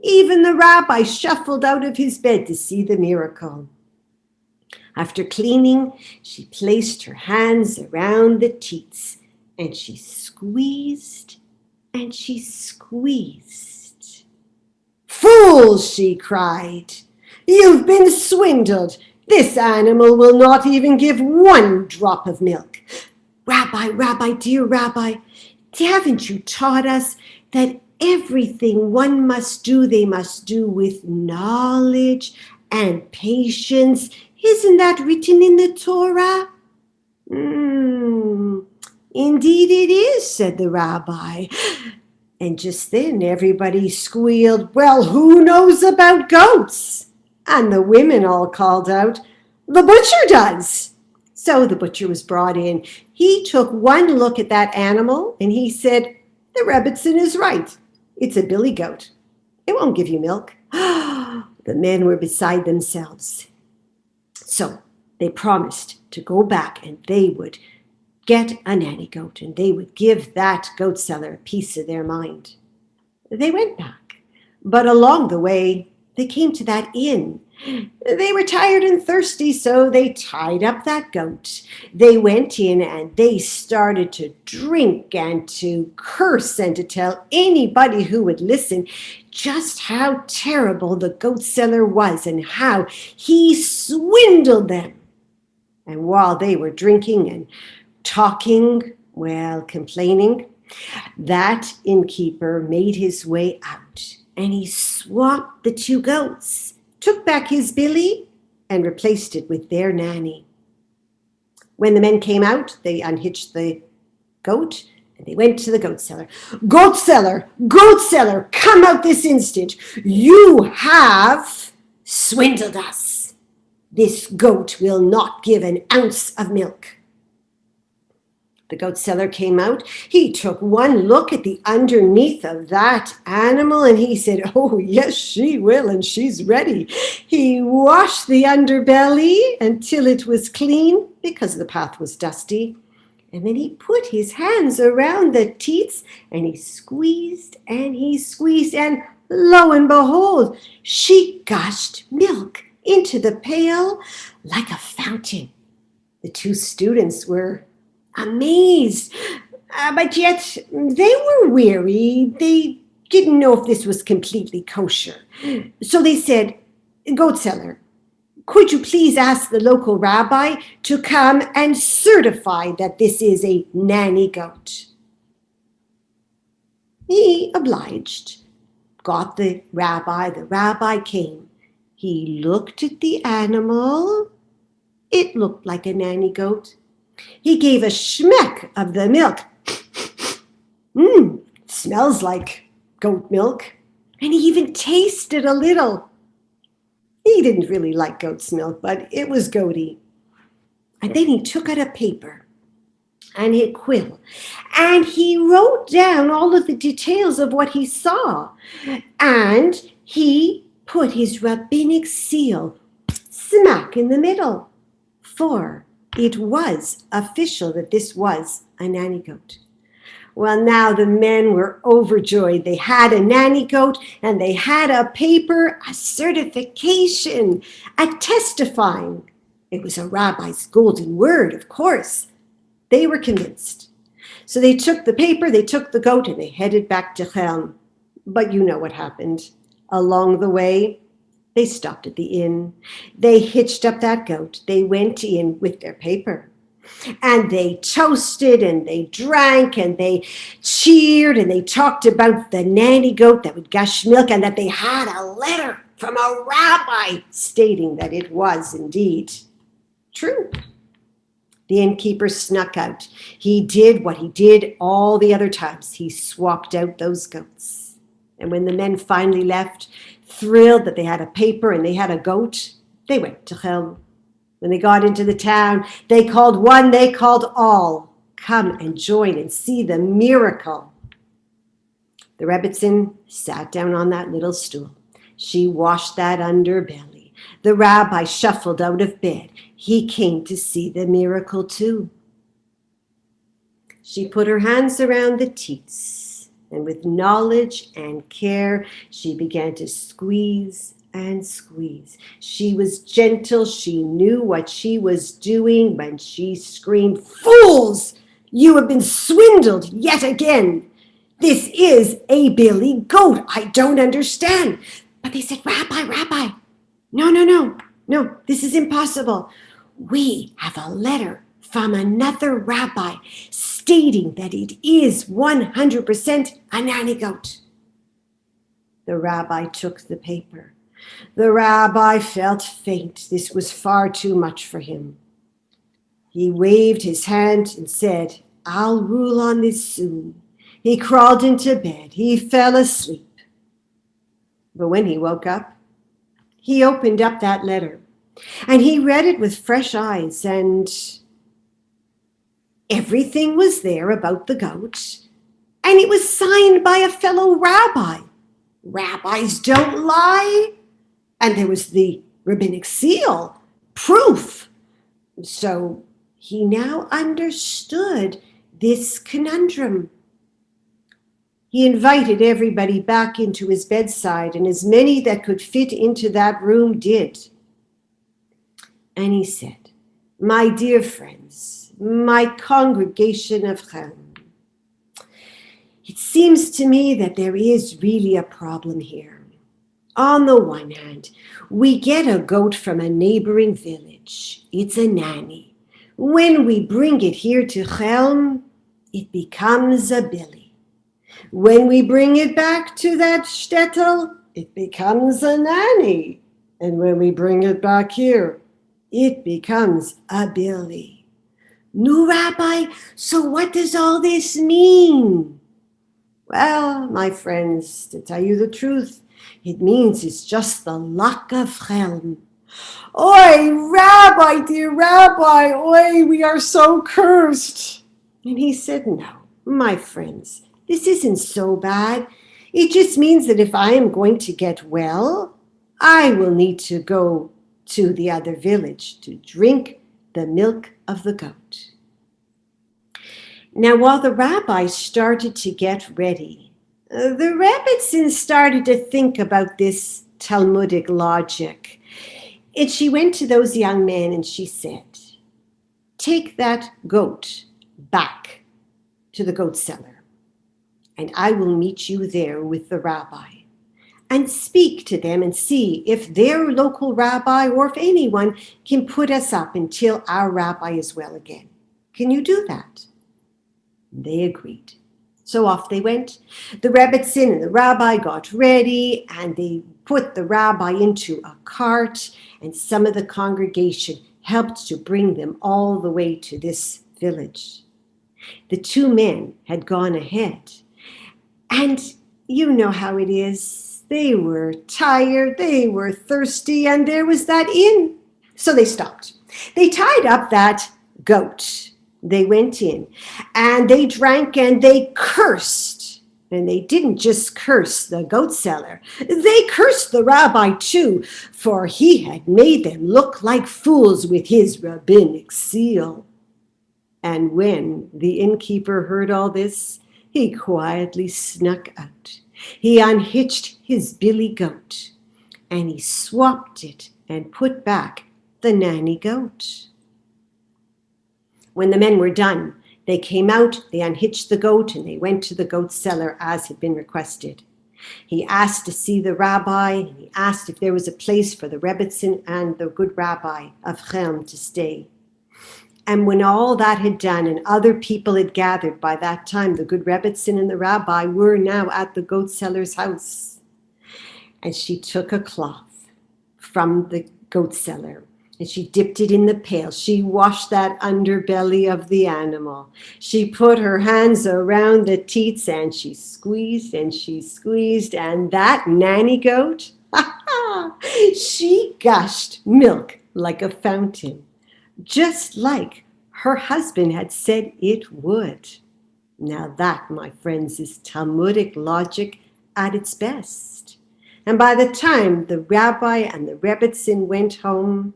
Even the rabbi shuffled out of his bed to see the miracle. After cleaning, she placed her hands around the teats, and she squeezed and she squeezed. Fools, she cried. You've been swindled. This animal will not even give 1 drop of milk. Rabbi, dear Rabbi, haven't you taught us that everything one must do, they must do with knowledge and patience? Isn't that written in the Torah? Indeed it is, said the rabbi. And just then everybody squealed, well, who knows about goats? And the women all called out, the butcher does. So the butcher was brought in. He took one look at that animal and he said, the Rebbitzin is right. It's a billy goat. It won't give you milk. The men were beside themselves. So they promised to go back and they would get a nanny goat and they would give that goat seller a piece of their mind. They went back, but along the way, they came to that inn. They were tired and thirsty, so they tied up that goat. They went in and they started to drink and to curse and to tell anybody who would listen just how terrible the goat seller was and how he swindled them. And while they were drinking and talking, complaining, that innkeeper made his way out, and he swapped the two goats, took back his billy, and replaced it with their nanny. When the men came out, they unhitched the goat, and they went to the goat seller. Goat seller, come out this instant. You have swindled us. This goat will not give an ounce of milk. The goat seller came out. He took one look at the underneath of that animal and he said, oh, yes, she will, and she's ready. He washed the underbelly until it was clean because the path was dusty. And then he put his hands around the teats and he squeezed, and lo and behold, she gushed milk into the pail like a fountain. The two students were amazed, but yet they were weary. They didn't know if this was completely kosher. So they said, goat seller, could you please ask the local rabbi to come and certify that this is a nanny goat? He obliged, got the rabbi came. He looked at the animal. It looked like a nanny goat. He gave a schmeck of the milk. Smells like goat milk. And he even tasted a little. He didn't really like goat's milk, but it was goaty. And then he took out a paper and a quill, and he wrote down all of the details of what he saw. And he put his rabbinic seal smack in the middle, for it was official that this was a nanny goat. Well, now the men were overjoyed. They had a nanny goat and they had a paper, a certification, a testifying. It was a rabbi's golden word, of course. They were convinced. So they took the paper, they took the goat, and they headed back to Chelm. But you know what happened. Along the way, they stopped at the inn. They hitched up that goat. They went in with their paper. And they toasted and they drank and they cheered and they talked about the nanny goat that would gush milk and that they had a letter from a rabbi stating that it was indeed true. The innkeeper snuck out. He did what he did all the other times. He swapped out those goats. And when the men finally left, thrilled that they had a paper and they had a goat, they went to Chelm. When they got into the town, they called one, they called all. Come and join and see the miracle. The Rebbitzin sat down on that little stool. She washed that underbelly. The rabbi shuffled out of bed. He came to see the miracle too. She put her hands around the teats, and with knowledge and care, she began to squeeze and squeeze. She was gentle. She knew what she was doing when she screamed, "Fools! You have been swindled yet again. This is a billy goat. I don't understand." But they said, Rabbi, no, this is impossible. We have a letter from another rabbi stating that it is 100% a nanny goat. The rabbi took the paper. The rabbi felt faint. This was far too much for him. He waved his hand and said, "I'll rule on this soon." He crawled into bed. He fell asleep. But when he woke up, he opened up that letter and he read it with fresh eyes, and everything was there about the goat, and it was signed by a fellow rabbi. Rabbis don't lie. And there was the rabbinic seal, proof. So he now understood this conundrum. He invited everybody back into his bedside, and as many that could fit into that room did. And he said, "My dear friends, my congregation of Chelm, it seems to me that there is really a problem here. On the one hand, we get a goat from a neighboring village. It's a nanny. When we bring it here to Chelm, it becomes a billy. When we bring it back to that shtetl, it becomes a nanny. And when we bring it back here, it becomes a billy." "No, Rabbi, so what does all this mean?" "Well, my friends, to tell you the truth, it means it's just the luck of Chelm." "Oi, Rabbi, dear Rabbi, oi, we are so cursed." And he said, "No, my friends, this isn't so bad. It just means that if I am going to get well, I will need to go to the other village to drink the milk of the goat." Now, while the rabbi started to get ready, the Rebbetzin started to think about this Talmudic logic. And she went to those young men and she said, "Take that goat back to the goat seller, and I will meet you there with the rabbi. And speak to them and see if their local rabbi or if anyone can put us up until our rabbi is well again. Can you do that?" They agreed. So off they went. The Rebbetzin and the rabbi got ready, and they put the rabbi into a cart, and some of the congregation helped to bring them all the way to this village. The two men had gone ahead, and you know how it is. They were tired, they were thirsty, and there was that inn. So they stopped. They tied up that goat. They went in, and they drank, and they cursed. And they didn't just curse the goat seller. They cursed the rabbi too, for he had made them look like fools with his rabbinic seal. And when the innkeeper heard all this, he quietly snuck out. He unhitched his billy goat, and he swapped it and put back the nanny goat. When the men were done, they came out, they unhitched the goat, and they went to the goat seller as had been requested. He asked to see the rabbi, and he asked if there was a place for the Rebbetzin and the good rabbi of Chelm to stay. And when all that had done and other people had gathered, by that time the good Rebbetzin and the rabbi were now at the goat seller's house. And she took a cloth from the goat seller, and she dipped it in the pail. She washed that underbelly of the animal. She put her hands around the teats, and she squeezed, and that nanny goat, she gushed milk like a fountain, just like her husband had said it would. Now that, my friends, is Talmudic logic at its best. And by the time the rabbi and the Rebbetzin went home,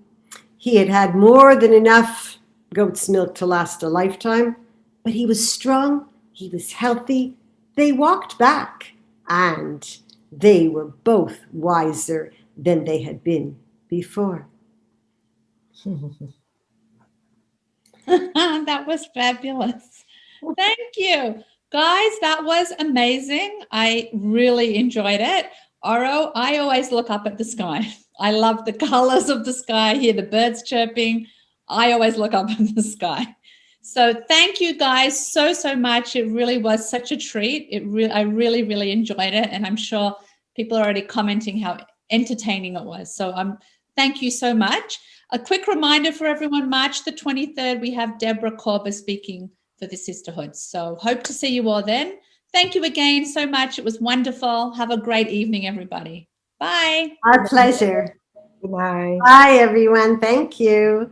he had had more than enough goat's milk to last a lifetime, but he was strong, he was healthy. They walked back, and they were both wiser than they had been before. That was fabulous. Thank you. Guys, that was amazing. I really enjoyed it. Oro, I always look up at the sky. I love the colors of the sky, hear the birds chirping. I always look up at the sky. So thank you guys so much. It really was such a treat. I really enjoyed it. And I'm sure people are already commenting how entertaining it was. So thank you so much. A quick reminder for everyone, March the 23rd, we have Deborah Korber speaking for the Sisterhood. So hope to see you all then. Thank you again so much. It was wonderful. Have a great evening, everybody. Bye. Our pleasure. Good night. Bye, everyone. Thank you.